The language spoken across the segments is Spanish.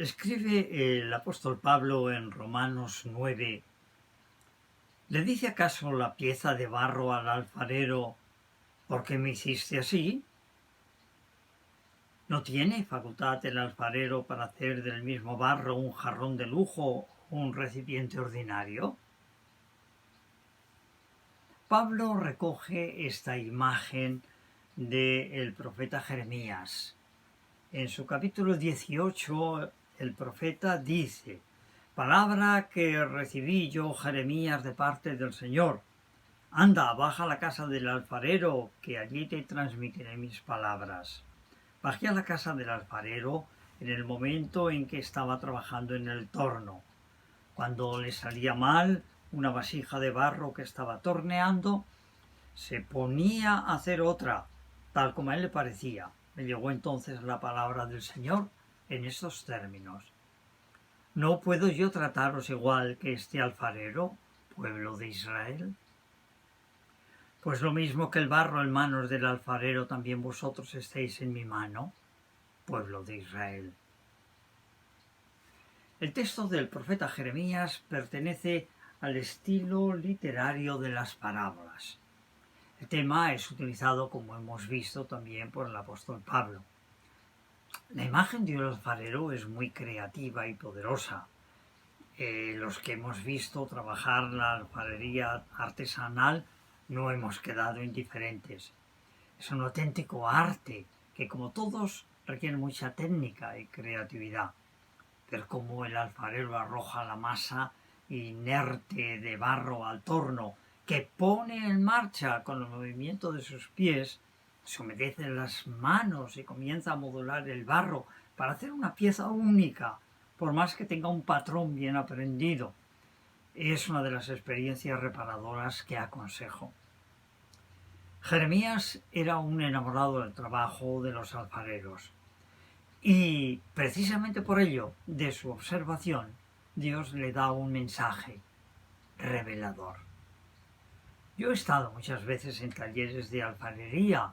Escribe el apóstol Pablo en Romanos 9. ¿Le dice acaso la pieza de barro al alfarero, ¿por qué me hiciste así? ¿No tiene facultad el alfarero para hacer del mismo barro un jarrón de lujo o un recipiente ordinario? Pablo recoge esta imagen del profeta Jeremías. En su capítulo 18, el profeta dice: palabra que recibí yo, Jeremías, de parte del Señor. Anda, baja a la casa del alfarero, que allí te transmitiré mis palabras. Bajé a la casa del alfarero en el momento en que estaba trabajando en el torno. Cuando le salía mal una vasija de barro que estaba torneando, se ponía a hacer otra, tal como a él le parecía. Me llegó entonces la palabra del Señor en estos términos: ¿no puedo yo trataros igual que este alfarero, pueblo de Israel? Pues lo mismo que el barro en manos del alfarero, también vosotros estáis en mi mano, pueblo de Israel. El texto del profeta Jeremías pertenece al estilo literario de las parábolas. El tema es utilizado, como hemos visto, también por el apóstol Pablo. La imagen de un alfarero es muy creativa y poderosa. Los que hemos visto trabajar la alfarería artesanal no hemos quedado indiferentes. Es un auténtico arte que, como todos, requiere mucha técnica y creatividad. Ver cómo el alfarero arroja la masa inerte de barro al torno, que pone en marcha con el movimiento de sus pies, se humedece las manos y comienza a modular el barro para hacer una pieza única, por más que tenga un patrón bien aprendido. Es una de las experiencias reparadoras que aconsejo. Jeremías era un enamorado del trabajo de los alfareros. Y precisamente por ello, de su observación, Dios le da un mensaje revelador. Yo he estado muchas veces en talleres de alfarería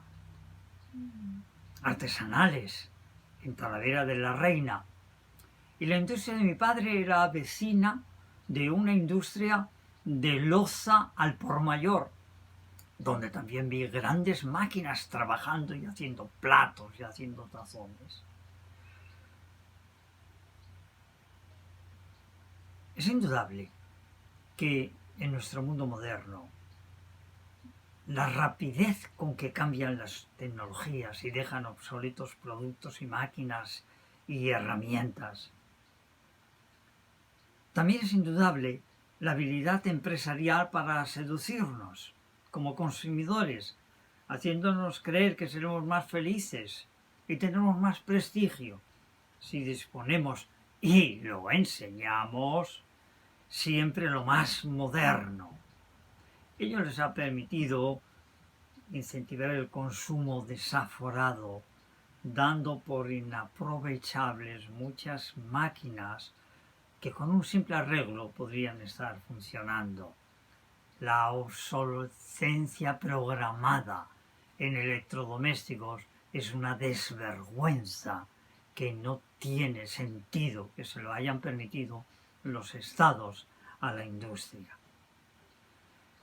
artesanales en Talavera de la Reina, y la industria de mi padre era vecina de una industria de loza al por mayor, donde también vi grandes máquinas trabajando y haciendo platos y haciendo tazones. Es indudable que en nuestro mundo moderno la rapidez con que cambian las tecnologías y dejan obsoletos productos y máquinas y herramientas. También es indudable la habilidad empresarial para seducirnos como consumidores, haciéndonos creer que seremos más felices y tendremos más prestigio si disponemos y lo enseñamos siempre lo más moderno. Ello les ha permitido incentivar el consumo desaforado, dando por inaprovechables muchas máquinas que con un simple arreglo podrían estar funcionando. La obsolescencia programada en electrodomésticos es una desvergüenza que no tiene sentido que se lo hayan permitido los estados a la industria.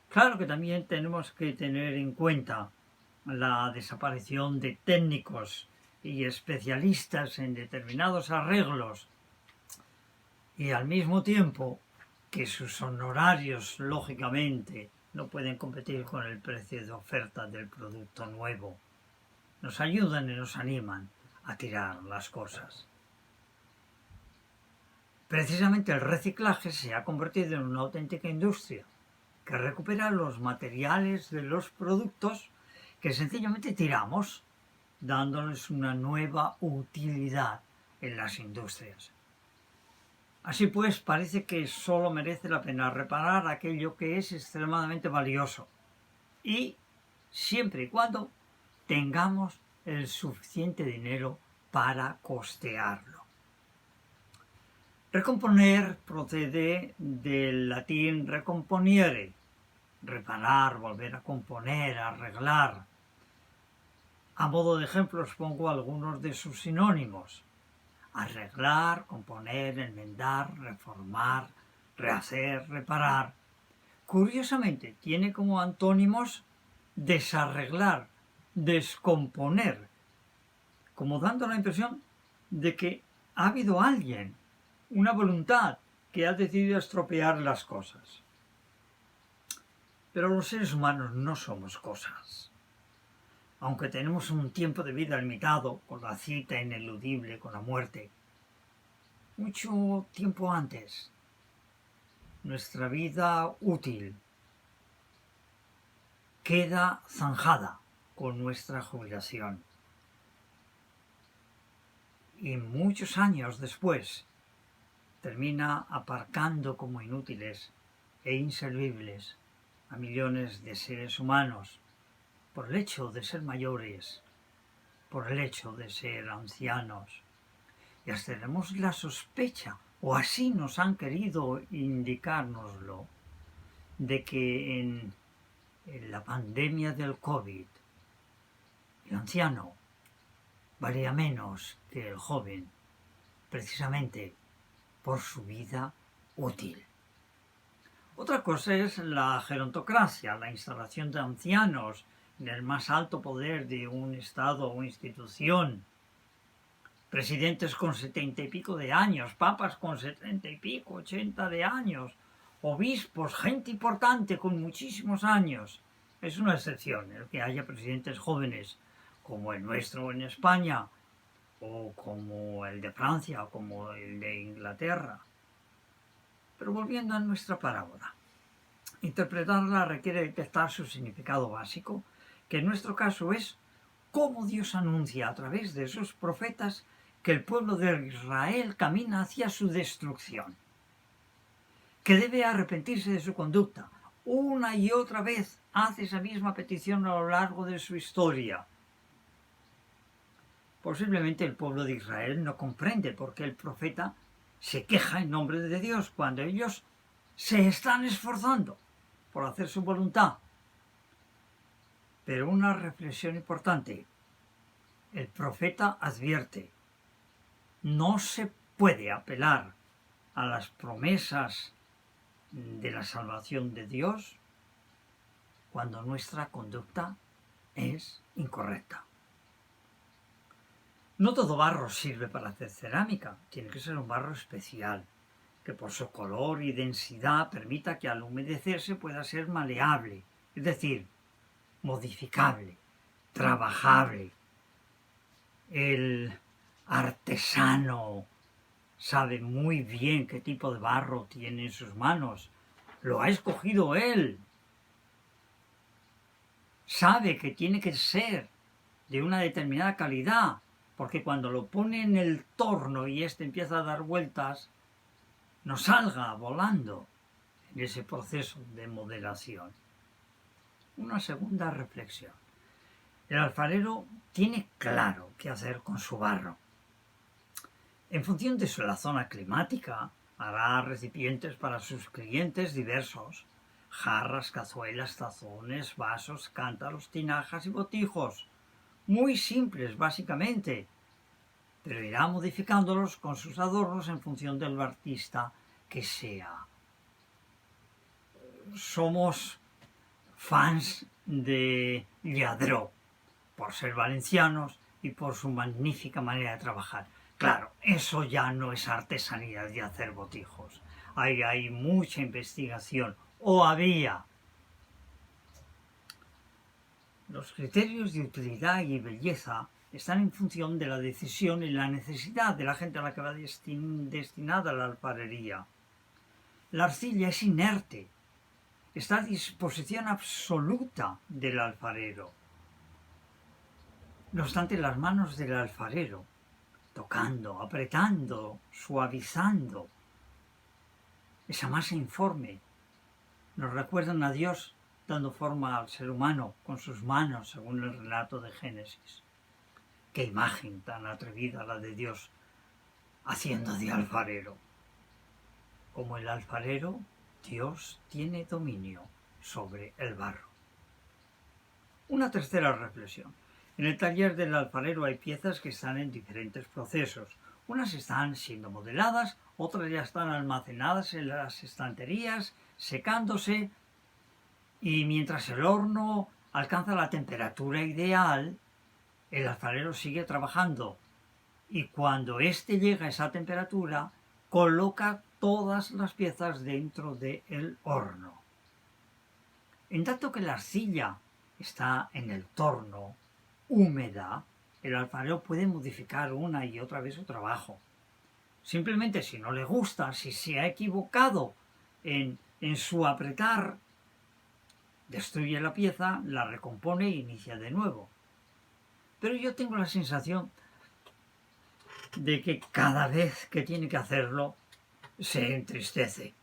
Claro que también tenemos que tener en cuenta la desaparición de técnicos y especialistas en determinados arreglos, y al mismo tiempo que sus honorarios, lógicamente, no pueden competir con el precio de oferta del producto nuevo. Nos ayudan y nos animan a tirar las cosas. Precisamente el reciclaje se ha convertido en una auténtica industria que recupera los materiales de los productos que sencillamente tiramos, dándoles una nueva utilidad en las industrias. Así pues, parece que solo merece la pena reparar aquello que es extremadamente valioso, y siempre y cuando tengamos el suficiente dinero para costearlo. Recomponer procede del latín recomponere, reparar, volver a componer, arreglar. A modo de ejemplo os pongo algunos de sus sinónimos: arreglar, componer, enmendar, reformar, rehacer, reparar. Curiosamente, tiene como antónimos desarreglar, descomponer, como dando la impresión de que ha habido alguien, una voluntad, que ha decidido estropear las cosas. Pero los seres humanos no somos cosas. Aunque tenemos un tiempo de vida limitado, con la cita ineludible con la muerte, mucho tiempo antes, nuestra vida útil queda zanjada con nuestra jubilación. Y muchos años después termina aparcando como inútiles e inservibles a millones de seres humanos por el hecho de ser mayores, por el hecho de ser ancianos. Y hasta tenemos la sospecha, o así nos han querido indicárnoslo, de que en la pandemia del COVID, el anciano valía menos que el joven, precisamente por su vida útil. Otra cosa es la gerontocracia, la instalación de ancianos en el más alto poder de un Estado o institución. Presidentes con 70 y pico de años, papas con 70 y pico, 80 de años, obispos, gente importante con muchísimos años. Es una excepción el que haya presidentes jóvenes, como el nuestro en España, o como el de Francia, o como el de Inglaterra. Pero volviendo a nuestra parábola, interpretarla requiere detectar su significado básico, que en nuestro caso es cómo Dios anuncia a través de sus profetas que el pueblo de Israel camina hacia su destrucción, que debe arrepentirse de su conducta. Una y otra vez hace esa misma petición a lo largo de su historia. Posiblemente el pueblo de Israel no comprende por qué el profeta se queja en nombre de Dios cuando ellos se están esforzando por hacer su voluntad. Pero una reflexión importante. El profeta advierte: no se puede apelar a las promesas de la salvación de Dios cuando nuestra conducta es incorrecta. No todo barro sirve para hacer cerámica, tiene que ser un barro especial, que por su color y densidad permita que al humedecerse pueda ser maleable, es decir, modificable, trabajable. El artesano sabe muy bien qué tipo de barro tiene en sus manos, lo ha escogido él. Sabe que tiene que ser de una determinada calidad, porque cuando lo pone en el torno y éste empieza a dar vueltas, no salga volando en ese proceso de modelación. Una segunda reflexión. El alfarero tiene claro qué hacer con su barro. En función de la zona climática, hará recipientes para sus clientes diversos: jarras, cazuelas, tazones, vasos, cántaros, tinajas y botijos. Muy simples, básicamente, pero irá modificándolos con sus adornos en función del artista que sea. Somos fans de Lladró, por ser valencianos y por su magnífica manera de trabajar. Claro, eso ya no es artesanía de hacer botijos. Hay mucha investigación, o había. Los criterios de utilidad y belleza están en función de la decisión y la necesidad de la gente a la que va destinada la alfarería. La arcilla es inerte, está a disposición absoluta del alfarero. No obstante, las manos del alfarero, tocando, apretando, suavizando esa masa informe, nos recuerdan a Dios dando forma al ser humano con sus manos, según el relato de Génesis. Qué imagen tan atrevida la de Dios haciendo de alfarero. Como el alfarero, Dios tiene dominio sobre el barro. Una tercera reflexión. En el taller del alfarero hay piezas que están en diferentes procesos. Unas están siendo modeladas, otras ya están almacenadas en las estanterías, secándose, y mientras el horno alcanza la temperatura ideal, el alfarero sigue trabajando, y cuando éste llega a esa temperatura, coloca todas las piezas dentro del horno. En tanto que la arcilla está en el torno, húmeda, el alfarero puede modificar una y otra vez su trabajo. Simplemente si no le gusta, si se ha equivocado en su apretar, destruye la pieza, la recompone e inicia de nuevo. Pero yo tengo la sensación de que cada vez que tiene que hacerlo, se entristece.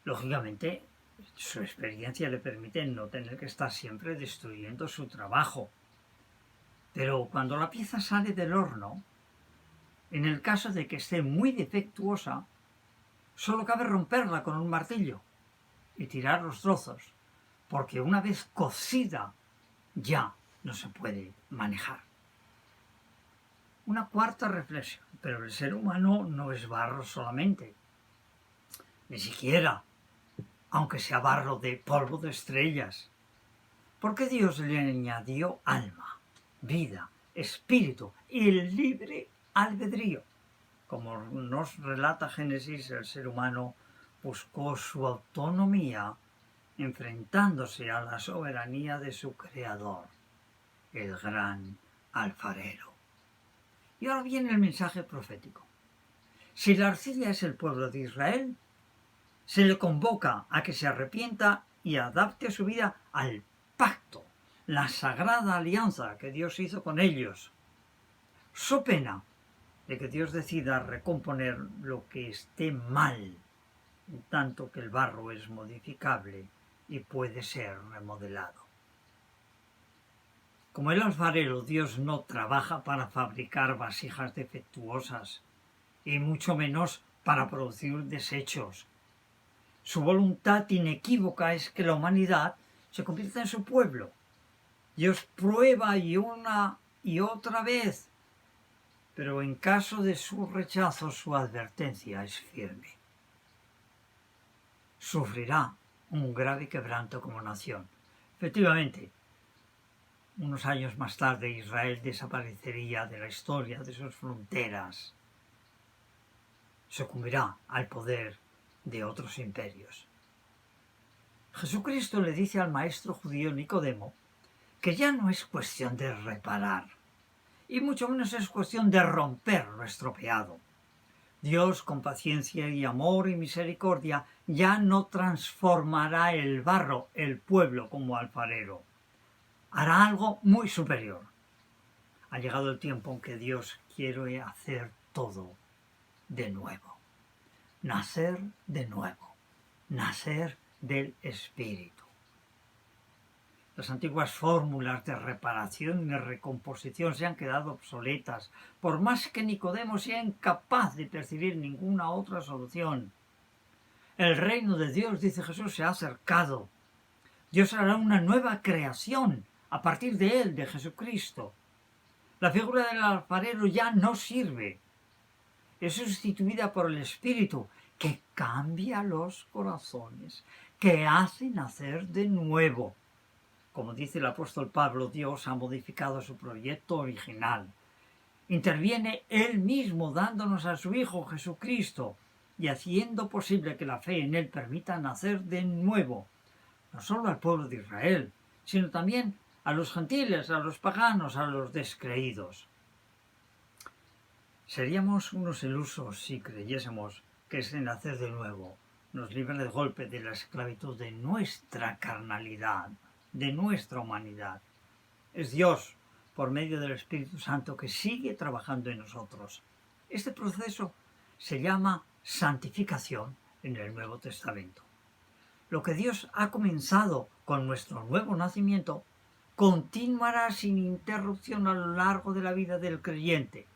Lógicamente, su experiencia le permite no tener que estar siempre destruyendo su trabajo. Pero cuando la pieza sale del horno, en el caso de que esté muy defectuosa, solo cabe romperla con un martillo y tirar los trozos, porque una vez cocida ya no se puede manejar. Una cuarta reflexión, pero el ser humano no es barro solamente, ni siquiera, aunque sea barro de polvo de estrellas, porque Dios le añadió alma, vida, espíritu y el libre albedrío. Como nos relata Génesis, el ser humano buscó su autonomía enfrentándose a la soberanía de su creador, el gran alfarero. Y ahora viene el mensaje profético. Si la arcilla es el pueblo de Israel, se le convoca a que se arrepienta y adapte su vida al pacto, la sagrada alianza que Dios hizo con ellos. So pena de que Dios decida recomponer lo que esté mal, en tanto que el barro es modificable y puede ser remodelado. Como el alfarero, Dios no trabaja para fabricar vasijas defectuosas y mucho menos para producir desechos. Su voluntad inequívoca es que la humanidad se convierta en su pueblo. Dios prueba y una y otra vez, pero en caso de su rechazo, su advertencia es firme. Sufrirá un grave quebranto como nación. Efectivamente, unos años más tarde Israel desaparecería de la historia, de sus fronteras. Sucumbirá al poder de otros imperios. Jesucristo le dice al maestro judío Nicodemo que ya no es cuestión de reparar, y mucho menos es cuestión de romper lo estropeado. Dios, con paciencia y amor y misericordia, ya no transformará el barro, el pueblo, como alfarero. Hará algo muy superior. Ha llegado el tiempo en que Dios quiere hacer todo de nuevo. Nacer de nuevo. Nacer del Espíritu. Las antiguas fórmulas de reparación y recomposición se han quedado obsoletas, por más que Nicodemo sea incapaz de percibir ninguna otra solución. El reino de Dios, dice Jesús, se ha acercado. Dios hará una nueva creación a partir de él, de Jesucristo. La figura del alfarero ya no sirve. Es sustituida por el Espíritu, que cambia los corazones, que hace nacer de nuevo. Como dice el apóstol Pablo, Dios ha modificado su proyecto original. Interviene Él mismo dándonos a su Hijo Jesucristo y haciendo posible que la fe en Él permita nacer de nuevo, no solo al pueblo de Israel, sino también a los gentiles, a los paganos, a los descreídos. Seríamos unos ilusos si creyésemos que ese nacer de nuevo nos libra del golpe de la esclavitud de nuestra carnalidad, de nuestra humanidad. Es Dios, por medio del Espíritu Santo, que sigue trabajando en nosotros. Este proceso se llama santificación en el Nuevo Testamento. Lo que Dios ha comenzado con nuestro nuevo nacimiento continuará sin interrupción a lo largo de la vida del creyente.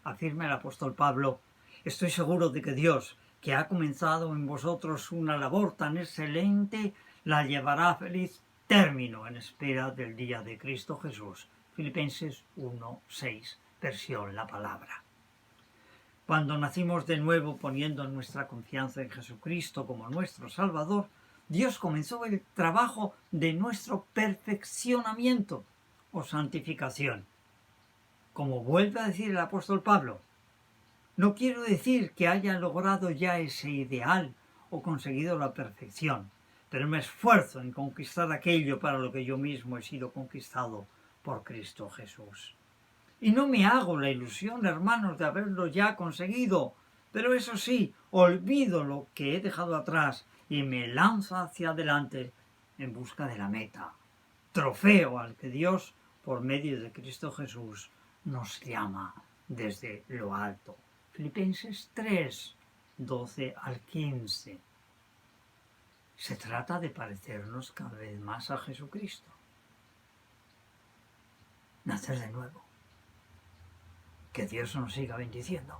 Afirma el apóstol Pablo: estoy seguro de que Dios, que ha comenzado en vosotros una labor tan excelente, la llevará a feliz término en espera del día de Cristo Jesús. Filipenses 1:6, versión La Palabra. Cuando nacimos de nuevo poniendo nuestra confianza en Jesucristo como nuestro Salvador, Dios comenzó el trabajo de nuestro perfeccionamiento o santificación. Como vuelve a decir el apóstol Pablo, no quiero decir que haya logrado ya ese ideal o conseguido la perfección, pero me esfuerzo en conquistar aquello para lo que yo mismo he sido conquistado por Cristo Jesús. Y no me hago la ilusión, hermanos, de haberlo ya conseguido, pero eso sí, olvido lo que he dejado atrás y me lanzo hacia adelante en busca de la meta, trofeo al que Dios, por medio de Cristo Jesús, nos llama desde lo alto. Filipenses 3, 12 al 15. Se trata de parecernos cada vez más a Jesucristo. Nacer de nuevo. Que Dios nos siga bendiciendo.